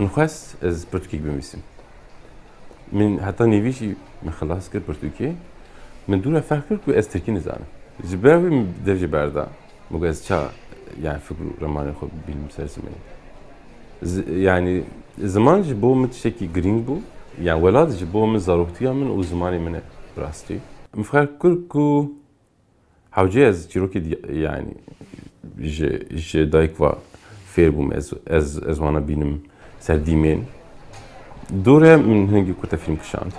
نخواست از پرتوکی بنویسم. من حتی نویشی من خلاص کرد پرتوکی. من دور فرق کرد که از ترکی نزانم. جبران درجه بردا. مگه از چه يعني فكر رمان خو بالمسلسل يعني زمان جبوه متشكي جرين بو يعني ولاد جبوه من ضرورتي من وزماني من راستي مفخر كلكو حوجاز جروكي يعني ج دايك وا فير بوم از وانا بينم سرديمين دوره من هنجي كنت فيلم كشاند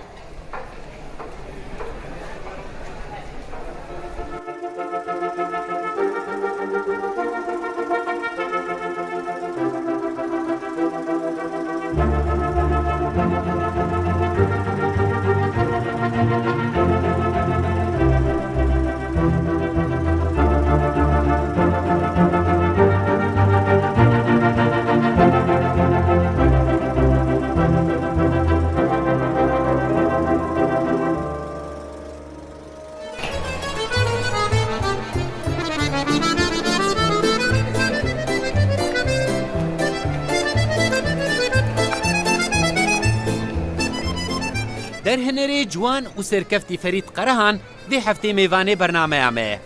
در هنری جوان و سرکفتی فرید قرهان دی هفته میوانه برنامه امه.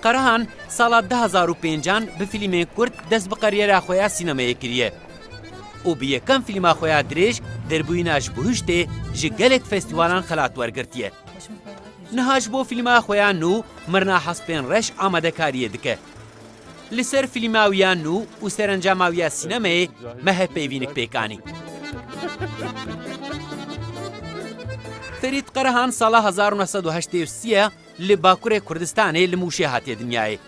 قرهان سال 2005 به فیلم کرد دست به قریره خویا سینمایی کریه. او به یکم فیلم خویا دریش در بویناش بهشته جگلک فستیوالان خلات ورگرتیه. نهاش بو فیلم خویا نو مرنا حسبین رش آماده کاریه دکه. لسر فیلماویا نو و سرانجاماویا سینمایی مه پیوینک پیکانی. فرید قرهان سال 1983 لباکور کردستان لموشه هاتی دنیای.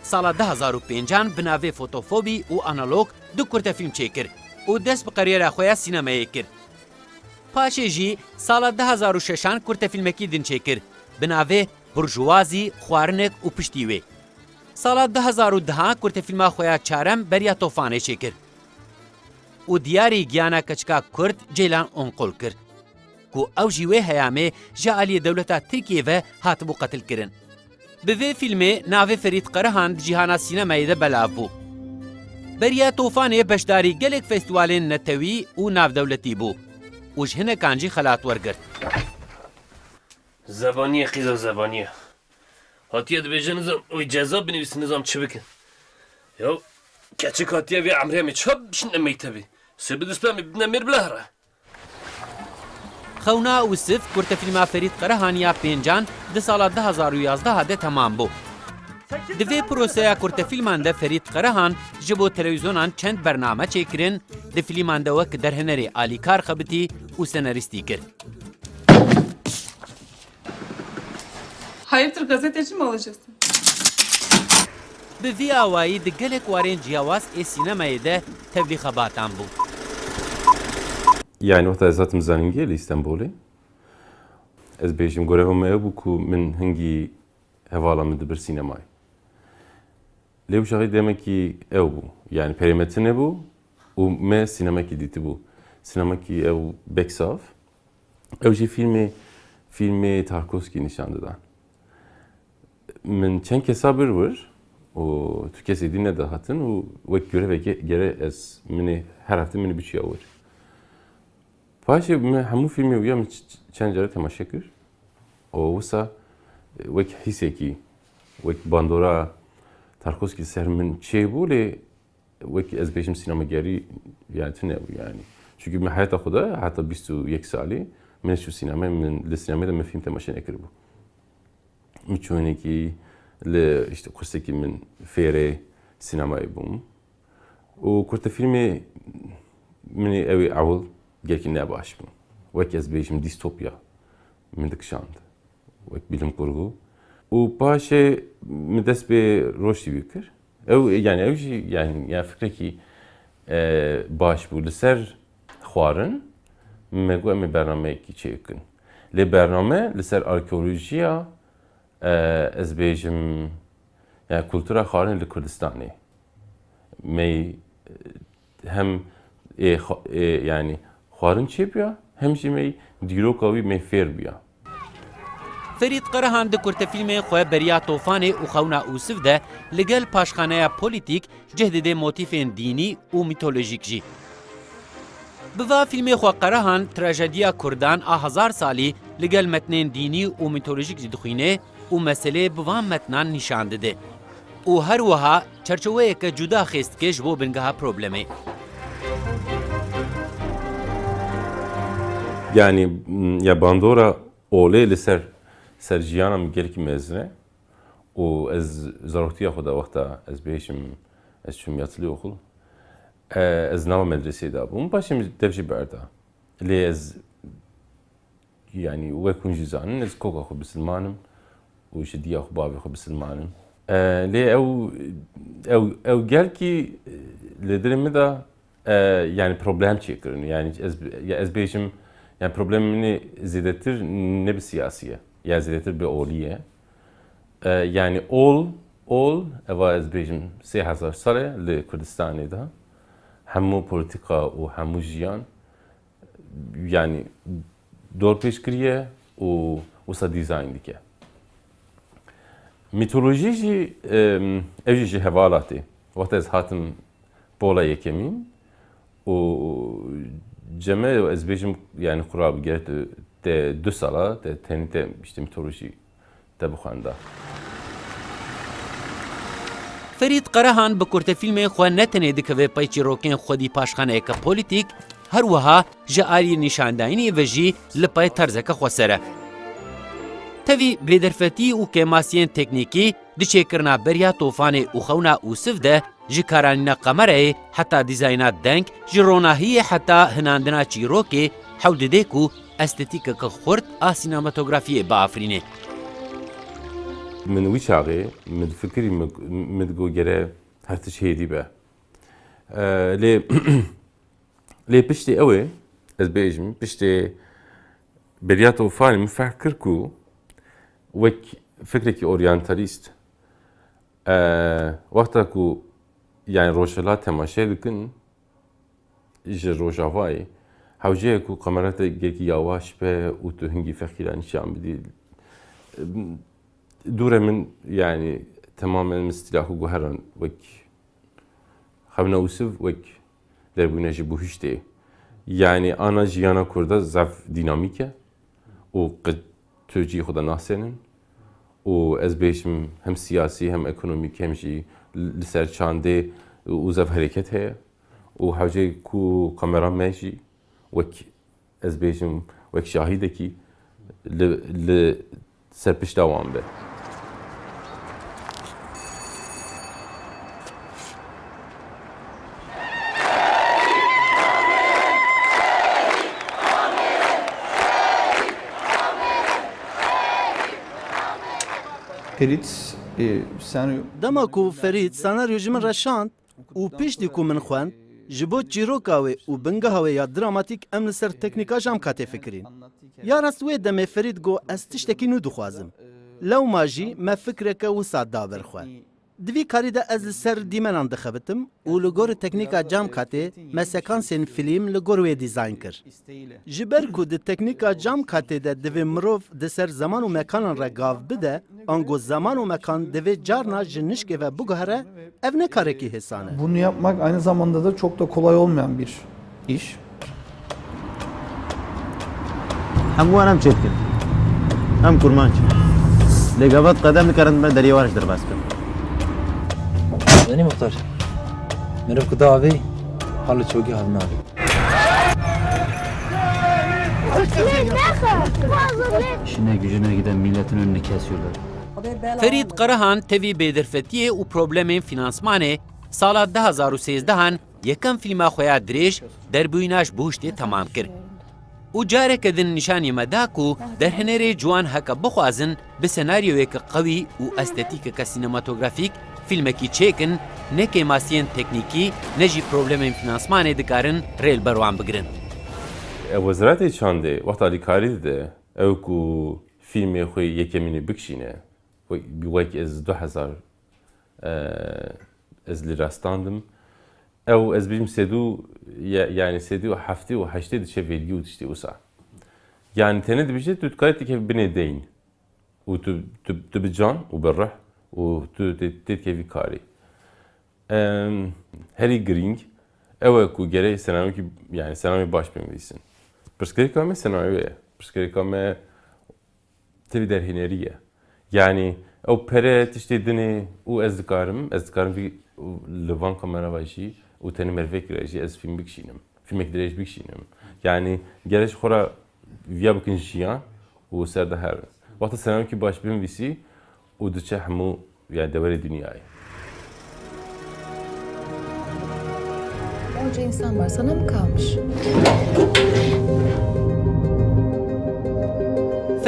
سال 2005 بناوی فوتوفوبی و آنالوگ دو کرت فیلم چیکر و دست به قریره خویا سینمایی کرد. پاشه جی سال 2006 کرت فیلمکی دن چیکر بناوی برجوازی خوارنک و پشتیوی. سال 2010 کرت فیلم خویا چارم بریا توفانه چیکر. و دیاری گیانا کچکا کرد جیلان اونقل کرد. کو او جیوه هیامه جعلی دولتا ترکیه و هاتبو قتل کرن. به وی فیلمه ناوه فرید قرهان جیهانا سینمایی ده بلاو بو. بریا توفانه بشداری گلک فستیوالین نتوی و ناو دولتی بو. و جهنه کانجی خلات ورگرد. زبانیه قیزا زبانیه. هاتیه ده بیجه نظام و اجازه بنویس نظام چه بکن؟ یو کچک هاتیه وی عمریه می چه بشن نمیته بی؟ سبی دسپه می بنمیر بلهره. خونا و صف کرت فیلم فرید قرهانیا پنجان ده سال 2011 ده تمام بو. دوی پروسه کرت فیلمان ده فرید قرهان جبو تلویزیونان چند برنامه چیکرین ده فیلمان ده وک در هنری آلیکار خبتی و سناریستی کرد. Hayırdır gazeteci mi olacaksın? به وی آوایی ده گلک وارین جیاواز ای سینمایی ده تبلیغ باتان بو. يعني وقت ذاتم زانينجي لإسطنبولي از بيجم غورهم يبوكو من هنجي هوالا من دبر سينماي ليو شغي ديمكي او بو يعني بريمتن بو وما سينماكي ديت بو سينماكي او بيكساف او جي فيلمي تاركوسكي نشان دادن من چند كسابر ور و تو كسي دينه ده هاتن و وك göre ve gere از مني her hafta مني بيچي اور باشه من همون فیلمی ویام چند جاره تماشا کرد و وسا وک حسی کی وک باندورا تارکوسکی سر من چه بوله وک از بیشم سینماگری يعني تنه يعني çünkü من حياة خدا حتى 21 سالی من شو سینما من لسینما ده من فیلم تماشا نکردم میچونه کی ل işte kurstaki من فیره سینمایی بوم و کرد فیلمی منی اوی اول gelkin ne baş bu. Vak ez bejim distopya min dikşand. Vak bilim kurgu. U paşe mides be roşi bükür. Ev yani ev yani ya fikre ki baş bu liser xwarin mego em bername ki çekin. Le bername liser arkeolojiya ez bejim yani kültüra xwarin li Kurdistanê. Me hem yani خوارن چی بیا؟ همچی می دیروکاوی می فیر بیا. فرید قرهان ده کرت فیلم خواه بریا توفانه و خونا اوسف ده لگل پاشخانه پولیتیک جهد ده موتیفین دینی و میتولوژیک جی. Biva filmê xwe qerehan trajediya Kurdan a hezar salî li gel metnên dînî û mitolojîk jî dixwîne û meselê bi van metnan nîşan dide. û her wiha çerçeweyeke cuda xêstike ji bo bingeha problemê. Yani ya bandora olê li ser jiyana min gelekî mezin e û ez zaroktiya xwe da wexta ez bêjim ez çûm yatilî oxul ez nava medreseyê da bûm paşê min dev jî berda. Lê ez yani wek hûn jî zanin ez koka xwe bisilmanim û ji diya xwe bavê xwe bisilmanim. Lê ew gelkî li dilê min da yani problem çêkirin. Yani ez bêjim yani problemini zêdetir ne bir siyasiye ya zêdetir bir oliye. Yani ol eva ez bêjim 3000 sal e li Kurdistanê da hemû politika û hemû jiyan yani dor pêşkiriye û wisa dîzayn dike. Mitoloji jî ev jî ji hevalatê. Wexta ez hatim pola yekemîn û ceme ez bêjim yani qura bigere te 2 sala te tenê te işte mitoloji te bixwenda. Ferîd Qerehan bi kurtefîlmê xwe ne tenê dikeve pey çîrokên xwedî paşxaneyeke polîtîk, her wiha ji aliyê nîşandayînê ve jî li pey terzeke xwesere. Tevî bêderfetî û kemasiyên teknîkî di çêkirina beriya tofanê û xewna Ûsif de ji karanîna qemereyê heta dîzayna deng ji ronahiyê heta hinandina çîrokê hewl dide ku estetîkeke xurt a sînematografiyê biafirîne. Min wî çaxê min fikirî min got gere her tişt hêdî be. Lê piştî ew ê ez bêjim piştî beriya tofanê min fehm kir ku wek fikrekî oryantalîst wexta ku yani rojhila temaşe dikin ji rojavayê hewceyek ku qemera te gelekî yawaş be û tu hingî fexîra nîşan bidî dûre min yani tamamen min stîla xwe guheran wek xewna Ûsif wek derbûne ji bu hiştê yani ana jiyana Kurda zaf dînamîk e û tu cî xwe da nasênin û ez bêjim hem siyasî hem ekonomîk hem jî li ser çandê û zev hereket heye û hewceyê ku qemera me jî wek ez bêjim wek şahîdekî li ser pişta wan be. Ferit, senaryo... Dema ku Ferîd senaryo ji min reşand û piştî ku min xwend ji bo çîroka wê û bingeha wê ya dramatîk em li ser teknîka jam katê fikirîn. Ya rast wê demê Ferîd got ez tiştekî nû dixwazim. Lewma jî me fikreke wisa da ber xwe. Di vî karî de ez li ser dîmenan dixebitim û li gorî teknîka cam katê me sekansên film li gor wê dîzayn kir. Ji ber ku di teknîka cam katê de divê mirov di ser zaman û mekanan re gav bide, ango zaman û mekan divê carna ji nişkê ve biguhere, ev ne karekî hêsan e. Bunu yapmak aynı zamanda da çok da kolay olmayan bir iş. هم وان هم چیت کرد هم کرمان چی لگاوت قدم نکردن من دریاوارش در باز کردم یعنی مختار مرف کدا آوی حال چوگی حال ناوی işine gücüne giden milletin önünü kesiyorlar. Ferîd Qerehan tevî bêderfetiyê û problemên finansmanê sala 2013 yekem fîlma xwe ya dirêj derbûyîna ji bu hiştê temam kir. û careke din nîşanî me da ku derhinêrê ciwan heke bixwazin bi senaryoyeke qewî û estetîkeke sînematografîk fîlmekî çêkin, ne kêmasiyên teknîkî ne jî problemên finansmanê dikarin rêl ber wan bigirin. Weziratê çandê wexta alîkarî dide ew ku fîlmê xwe yekemînê bikişîne wek ez 2000 ez lî rastandim ew ez bîjim sedû yani sedû heftê û heştê diçe vêdî û tiştê wisa yani tenê dibêje tu dikarî tikevî binê deyîn û tu bi can û bi rih û tu tê dikevî karî herî girîng Evet ku gere senaryo ki yani senaryo baş bilmesin. Perspektif me senaryoya. Perspektif me tabi derhineriye. Yani o pere işte dini o ezdikarım bir levan kamera vajı o tane mervek reji ez film bikşinim. Film ekdireş bikşinim. Yani gereş xora via bikin jiyan o serde her. Vakti senaryo ki baş bilmevisi o dıçe hamu yani devre dünyayı. Onca insan var, sana mı kalmış?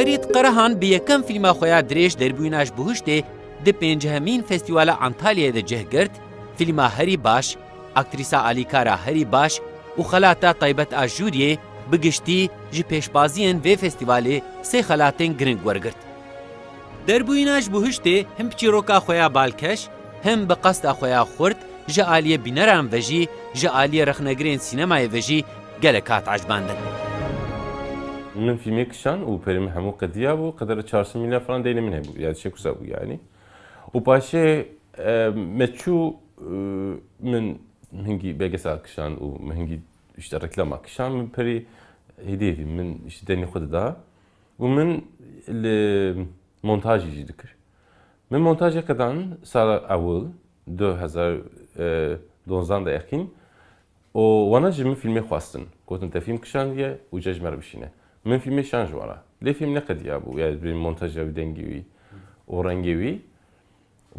فرید قرهان به یکم فیلم خویا درێژ دەربوویناش بهشتێ di pêncehemîn Festîvala Antalyayê de cih girt, fîlma herî baş, aktrîsa alîkara herî baş û xelata taybet a jûriyê bi giştî ji pêşbaziyên vê festîvalê sê xelatên giring wergirt. Derbûyîna ji bihiştê him çîroka xweya balkeş, him bi qesta xweya xurt ji aliyê bîneran ve jî ji aliyê rexnegirên sînemayê ve jî gelek hat ecbandin. من filmi kışan o perim hamu kadiya bu kadar 400 milyar falan değil mi ne bu yani şey kusa bu yani. O paşe meçhu min hingi belgesel kışan o hingi işte reklam kışan min peri hedefi min işte deni kudu da bu min montaj iciktir. Min montaja kadar sala evvel 2012 da yakin o wana jimi filmi xwastin gotin te film kışan diye u cejmer bişine. من فیلم شانج وارا لی فیلم نقدیا بو یا بین مونتاژ و دنگوی و رنگوی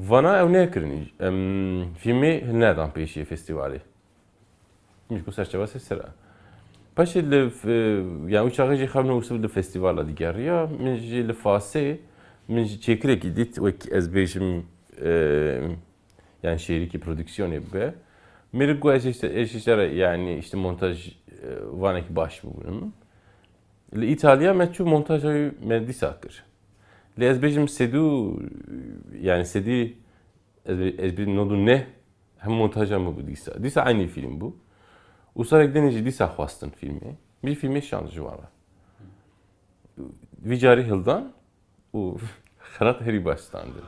وانا او نکرنی فیلمی ندام پیشی فستیوالی میش کو سرچه واسه سرا باشه ل yani uçağı jî xemne usul li festivala digeriya min jî li fasê min jî çêkirek dît wek ez bêjim yani şehrîkî prodüksiyonê be mir gu ez işte yani işte montaj vanekî baş bûn İtalya meçhu montajı merdis akır. Le ezbejim sedu yani sedi ezbejim nodu ne hem montajı mı bu disa. Disa aynı film bu. Usarak denici disa xwastin filmi. Bir filmi şanjı var. Vicari hildan o xerat heri baştandı.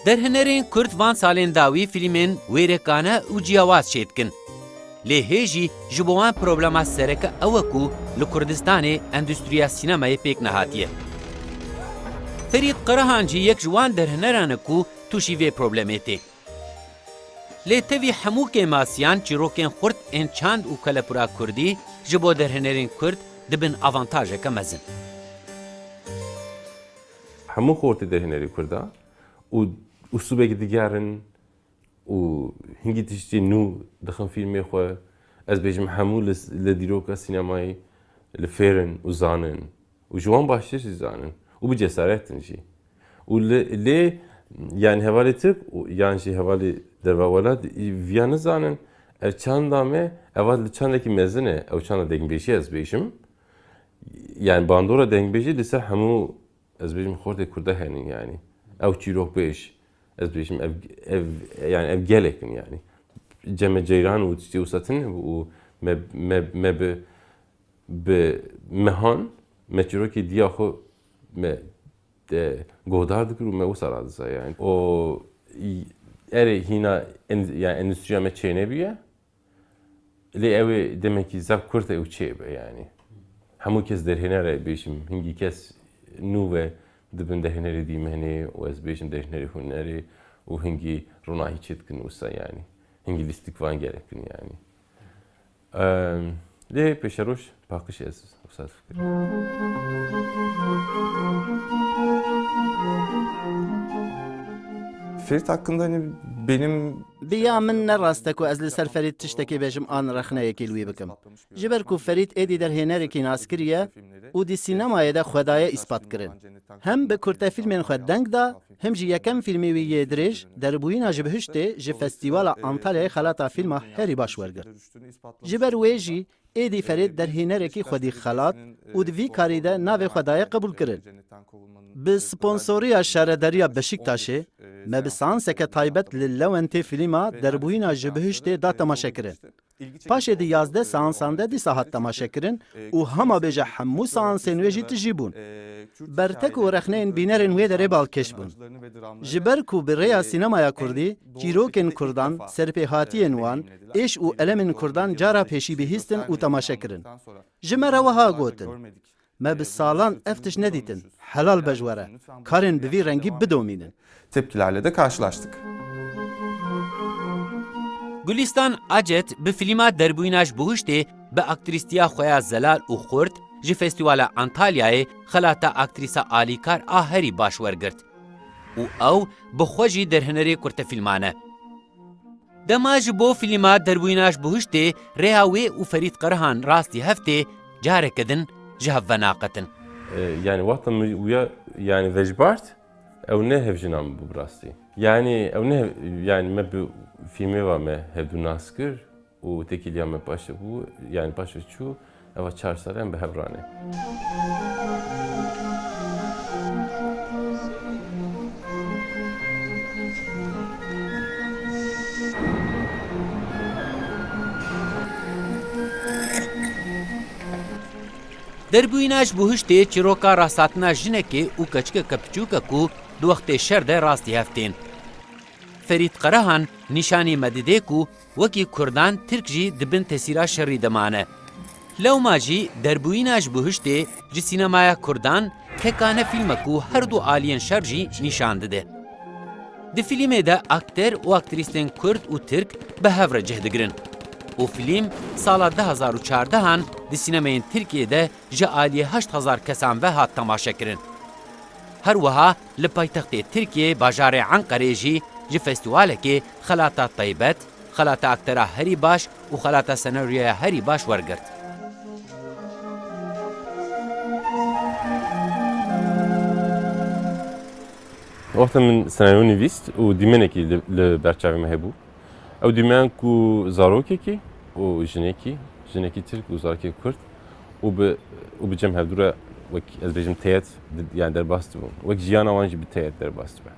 Derhinerên Kurd van salên dawî fîlmên wêrekane û ciyawaz çêdikin. Lê hêjî ji bo wan problema sereke ew ku li Kurdistanê endûstriya sînemayê pêk nehatiye. Ferîd Qirahan jî yek ji wan derhineran e ku tûşî vê problemê tê. Lê tevî hemû kêmasiyan çîrokên xurt ên çand û kelepura Kurdî ji bo derhinerên Kurd dibin avantajeke mezin. Hemû xortê derhinerî Kurda û usûbekî digerin û hingî tiştî nû dixin fîlmê xwe ez bêjim hemû li dîroka sînemayê li fêrin û zanin û ji wan baştir jî zanin û bi cesaretin jî û lê yani hevalê Tirk yan jî hevalê dervewelat viya nizanin ev çanda me eva li çandekî mezin e ew çanda dengbêjî ez bêjim yani bandora dengbêjî li ser hemû ez bêjim xortê Kurda henin yani ew çîrok bêj ez bêjim ev gelekin yani ceme ceyran û tiştî wîsatin û me bi mehan me çîrokê diya xwe me gohdar dikir û me wisa radisa yani o erê hîna yani endüstriya me çênebiye lê ew ê demekî zev Kurd ew çêbe yani hemû kes derhênere bêjim hingî kes nû ve dibin derhênerê dîmenê û ez bêjim derhênerê hunerê û hingî ronahî çê dikin wisa yani hingî lîstik van gerekin yani lê pêşeroj paqij ez wisa difikirim. Ferit hakkında hani benim بیا من نەڕاستە کو ئەز لەسەر فەرید تشتێکی بێژم ئان ڕەخنەیەکی لوی بکەم ji ber ku Ferîd êdî derhênerekî naskiriye û dî sînemayê de xwedayê îspatkirin hem bi kurtefîlmên xwe deng da hem jî yekem fîlmê wî yê dirêj derbûyîna ji bihiştê ji Festîvala Antalyayê xelata fîlma herî baş wergir ji ber wê jî êdî Ferîd derhênerekî xwedî xelat û di vî karî de navê xwedayê qebûl kirin bi sponsoriya şarederiya Beşiktaşê me bi seanseke taybet li Lewentê fîlma derbûyîna ji bihiştê da temaşekirin. Paşê di 11 seansan de dîsa hat temaşekirin û hema bêje hemû seansên wê jî tijî bûn. Bertek û rexneyên bînerên wê de rê balkêş bûn. Ji ber ku bi rêya sînemaya Kurdî, çîrokên Kurdan, serpêhatiyên wan, êş û elemên Kurdan cara pêşî bihîstin û temaşekirin. Ji me re wiha gotin. Me bi salan ev tiş nedîtin. Helal bejwere. Karên bi vî rengî bidomînin. Tepkilerle de karşılaştık. Gulistan Acet bi fîlma derbûyîna ji bihiştê bi aktrîstiya xwe ya Zelal û Xurt ji Festîvala Antalyayê xelata aktrîsa alîkar a herî baş wergirt. û ew bi xwe jî derhunerê kurtefîlman e. Dema ji bo fîlma derbûyîna ji bihiştê rêya wê û Ferîd Qerihan rastî heftê careke din ji hev venaqetin. Yani vaqta uya yani vecbart ew ne hevjina min bû birastî. Yani ew ne yani me bi filmê ve me hevdû nas kir û tekîliya me paşê bû yani paşê çû eva 4 sal bi hev rane. Derbûyîna ji bihiştê çîroka rasthatina jinekê û keçikeke piçûk ku di wextê şer de rastî heftên. Ferîd Qerihan nîşanî medidê ku wekî Kurdan Tirk jî dibin tesîra şerî demane. Lewma jî derbûyîna ji bihiştê ji sînemaya Kurdan hekane fîlmek û her du aliyên şer jî nîşan dide. Di fîlmê de akter û aktrîstên Kurd û Tirk bi hev re cih digirin. û fîlm sala 2014 di sînemeyên Tirkiyeyê ji aliyê 8000 kesan ve hat temaşekirin. Her wiha li paytextê Tirkiyê bajarê Enqerê jî ji festîwalekê xelata taybet, xelata aktera herî baş û xelata senaryoya herî baş wergirt. Wexta min senaryo nivîst û dîmenekî li berçavê me hebû. Ew dîmen ku zarokekî û jinekî Tirk û zarokekî Kurd û bi cem hevdû re wek ez bêjim teyet yani derbas dibûn. Wek jiyana wan jî bi teyet derbas dibe.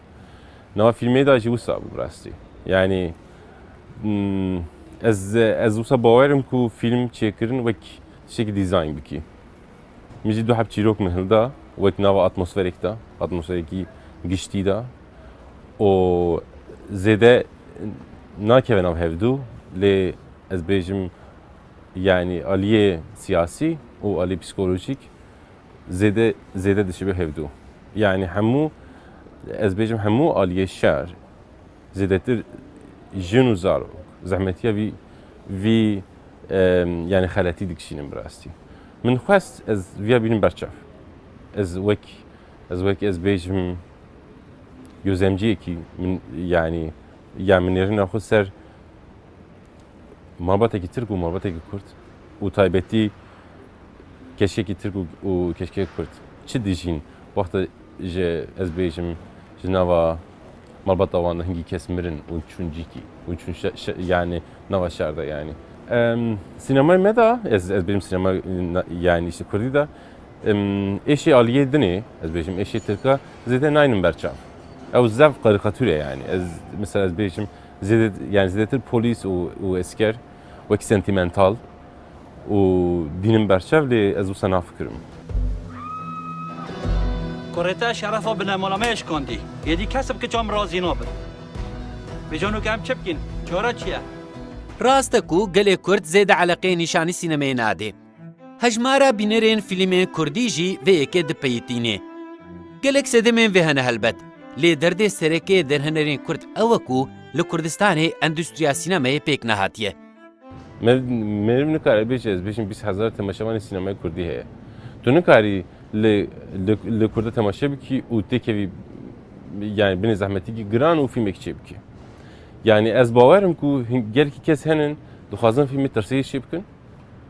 Nava filmê da jî wisa bû birastî. Yani ez wisa bawerim ku film çêkirin wek tiştekî dîzayn bikî. Min jî du heb çîrok min hilda wek nava atmosferek da, atmosferekî giştî da û zêde nakeve nav hevdû lê ez bêjim yani aliyê siyasî û aliyê psikolojîk zêde dişibe hevdû. Yani hemû ez bêjim hemû aliyê şer zêdetir jin û zarok zehmetiya vî yani xeletî dikişînin birastî. Min xwest ez viya bînim berçav. Ez wek ez bêjim gözlemciyekî min yani min êrina xwe ser malbatekî Tirk û malbatekî Kurd û taybetî keşkekî Tirk û keşkekî Kurd çi dijîn wexta ji ez bêjim ji nava malbata wan de hingî kes mirin û çûn cîkî û çûn yani nava şer de yani. Sînemayê me da ez bêjim sînema yani işte Kurdî da êşê aliyê dinê ez bêjim êşê Tirka zêde nayînin berçav. Ew zev karikatûre yani. Ez mesela ez bêjim zêdetir polîs û esker wek sentimental û dînin berçav lê ez wisa nafikirim. Kureta şerefa binemala me eşkandî. Yedî kesib ki çam razî nabin. Bêjanu em çi bikin? Çora çi ye? Rast e ku gelê Kurd zêde eleqeyê nîşanî sînemeyê nade. Hejmara bînerên fîlmên Kurdî jî vê yekê dipeyîtîne. Gelek sedemên vê hene helbet. Lê derdê serekê derhenerên Kurd ew e ku li Kurdistanê endüstriya sînemayê pêk nehatiye. Me nikare bêje ez bêjim 20,000 temaşevanê sînemayê Kurdî heye. Tu nikarî li Kurda temaşe bikî û têkevî yani binê zehmetikî giran û filmekî çê bikî. Yani ez bawerim ku gelekî kes henin dixwazin filmê tirseyî çê bikin.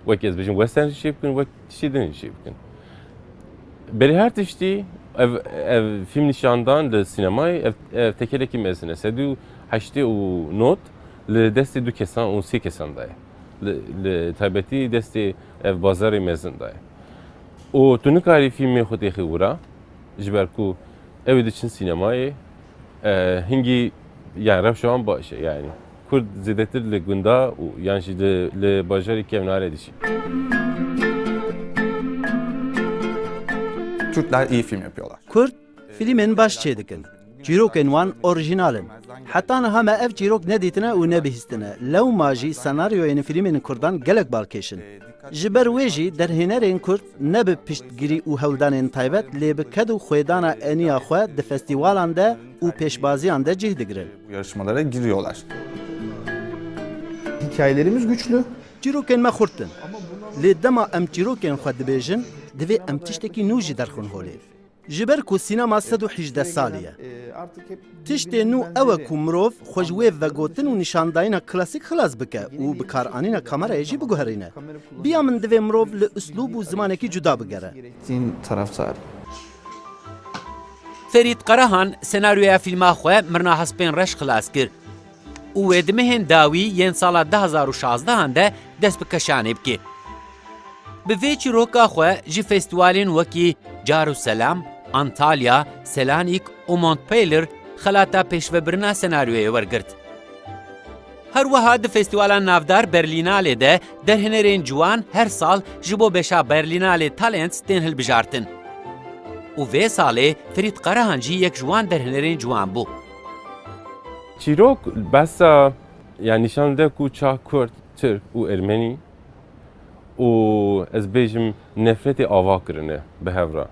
Wek ez bêjim western jî çê bikin, wek tiştê din jî çê bikin. Berê her tiştî ev film nîşandan li sînemayê ev tekelekî mezin e. 180 û not li destê du kesan û sê kesan da ye. Li taybetî destê ev bazarê mezin da ye. û tu nikarî filmê xwe têxî wira ji ber ku ew ê diçin sînemayê هنگی yani rev şu an başı yani Kurd zedetir li gunda yani li bajari kevnare dişi. Türkler iyi film yapıyorlar. Kurd filmên baş çê dikin. Çîrokên wan orijinalin. Heta niha me ev çîrok nedîtine û nebihîstine. Lewma jî senaryoyên filmên Kurdan gelek balkêşin. Ji ber wê jî derhênerên Kurd ne bi piştgirî û hewldanên taybet lê bi ked û xwêdana eniya xwe di festîvalan de û pêşbaziyan de cih digirin. Bu yarışmalara giriyorlar. Hikayelerimiz güçlü. Çîrokên me xurtin. Lê dema em çîrokên xwe dibêjin, divê em tiştekî nû jî derxin holê. Ji ber ku sînema 118 salî ye. Tiştê nû ew e ku mirov xwe ji wê vegotin û nîşandayîna klasîk xilas bike û bi karanîna kamerayê jî biguherîne. Biya min divê mirov li üslûb û zimanekî cuda bigere. Taraftar. Ferit Qarahan senaryoya filma xwe mirna hespên reş xilas kir û wê dimehên dawî yên sala 2016 de dest bi keşanê bike. Bi vê çîroka xwe ji festîwalên wekî Carûselam, Antalya, Selanik û Montpellier xelata pêşvebirina senaryoyê wergirt. Her wiha di festîwalan navdar Berlînalê de derhênerên ciwan her sal ji bo beşa Berlînalê Talents tên hilbijartin. û vê salê Ferit Qarahan jî yek ji wan derhênerên ciwan bû. Çîrok besa yani nişande ku çağ Kurd, Türk û Ermenî û ez bêjim nefretê ava kirine bi hevra.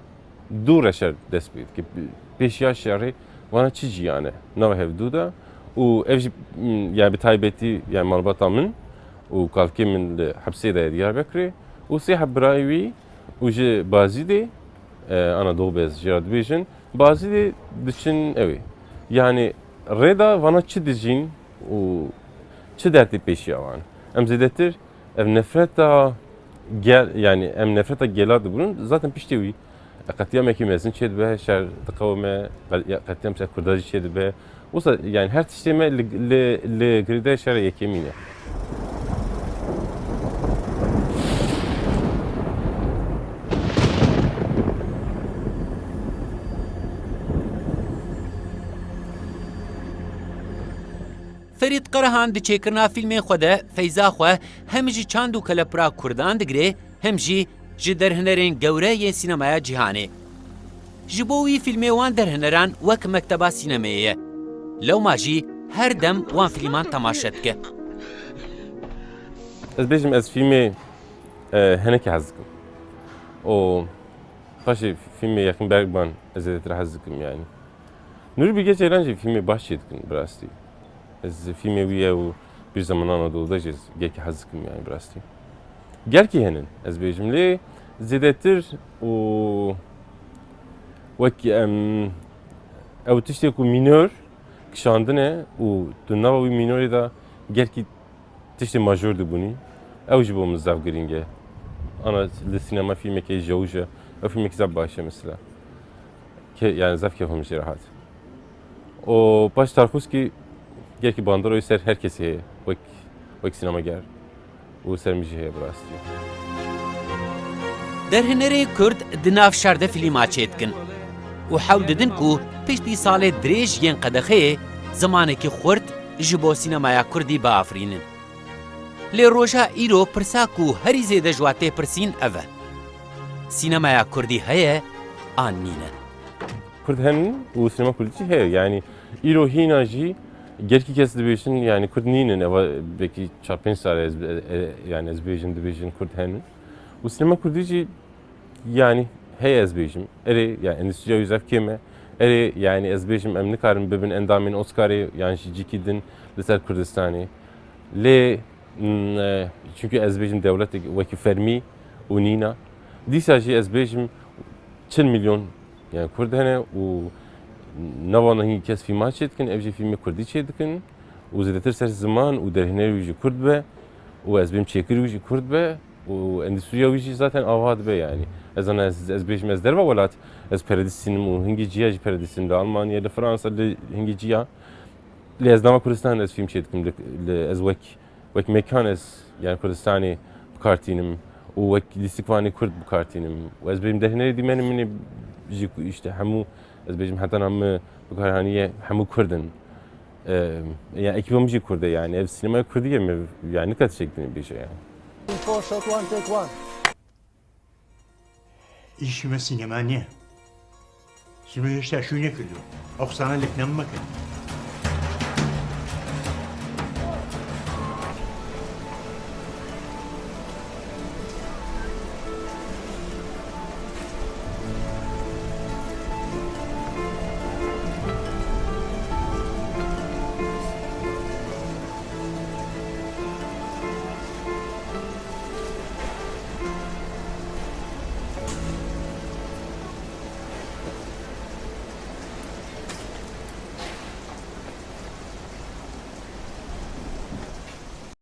Du reşer dest pê ki pêşiya şerê wana çi jiyane nava hevdû da û ev jî yani bi taybetî yani malbata min û kalkê min li hepsê de Diyarbekirê û sê hebirayî wî û ji bazî de Anadolu bez jî dibêjin bazî de diçin evê. Yani rêda wana çi dijîn û çi dertê pêşiya wan. Em zêdetir ev nefreta gel yani em nefreta gela dibûn zaten piştî wî qetiyamekî mezin çê dibe şer diqewime qetiyam şer Kurda jî çê dibe wisa yani her tiştê me li girîdaya şerê yekemîn e. Ferit Qarahan di çêkirina fîlmên xwe de feyza xwe hem jî çand û kelepira Kurdan digire hem jî ji derhinerên gewre yên sînemaya cîhanê. Ji bo wî fîlmê wan derhineran wek mekteba sînemeyê ye. Lewma jî her dem wan fîlman temaşe dike. Ez bêjim ez fîlmê henekê hez dikim. O paşê fîlmê Yekin Bergman ez zêdetir hez dikim yani. Nuri Bilge Ceylan jî fîlmê baş çê dikin bi rastî. Ez fîlmê wî ye û bir zaman Anadolu'da jî gelkî hez dikim yani bi rastî. Gelkî henin ez bêjim lê zêdetir û wek ew tiştê ku mînor kişandine û di nava wî mînorê de gelkî tiştê major dibûnî ew ji bo min zev girîng e. Ana li sînema fîlmekê jewj e ew fîlmekî zev baş e mesela. Yani zev kevxwe jî rehat. O baş Tarkovskî gelkî banderoyê ser herkesî heye wek sînemager û ser min jî heye bi rastî. Derhinerê Kurd di nav şer de fîlma çê dikin û hewl didin ku piştî salê dirêj yên qedexeyê zimanekî xurt ji bo sînemaya Kurdî biafirînin. Lê roja îro pirsa ku herî zêde ji wa tê pirsîn ev e. Sînemaya Kurdî heye an nîne. Kurd henin û sînema Kurdî jî heye yani îro hîna jî gelkî kes dibêjin yani Kurd nînin eva belkî 4-5 sal yani ez bêjim dibêjin Kurd henin û sînema Kurdî jî yani heye ez bêjim erê yani endüstriya yüzev kêm e erê yani ez bêjim em nikarin bibin endamên Oscarê yani jî cîkî din li ser Kurdistanê lê çünkü ez bêjim dewletek wekî fermî û nîna dîsa jî ez bêjim 40 milyon yani Kurd hene û navana hîn kes fîlma çê dikin ev jî fîlmê Kurdî çê dikin û zêdetir ser ziman û derhênerê wî jî Kurd be û ez bêjim çêkirî wî jî Kurd be û endüstriya wî jî zaten ava dibe yani. Ez bêjim ez derva welat ez peredîsînim û hingî ciya jî peredîsînim li Almanya li Fransa li hingî ciya lê ez nava Kurdistan ez fîlm çê dikim ez wek mekan ez yani Kurdistanê bikartînim û wek lîstikvanê Kurd bikartînim û ez bêjim derhênerê dîmenê min jî işte hemû ez bêjim heta me بکارهانیه همو کردن yani ekibimci kurdu yani ev sinema kurdu ya yani ne kadar şeklinde bir şey yani. İşime sinema niye? Şimdi işte şu ne kılıyor? Oksanlık ne mi bakın?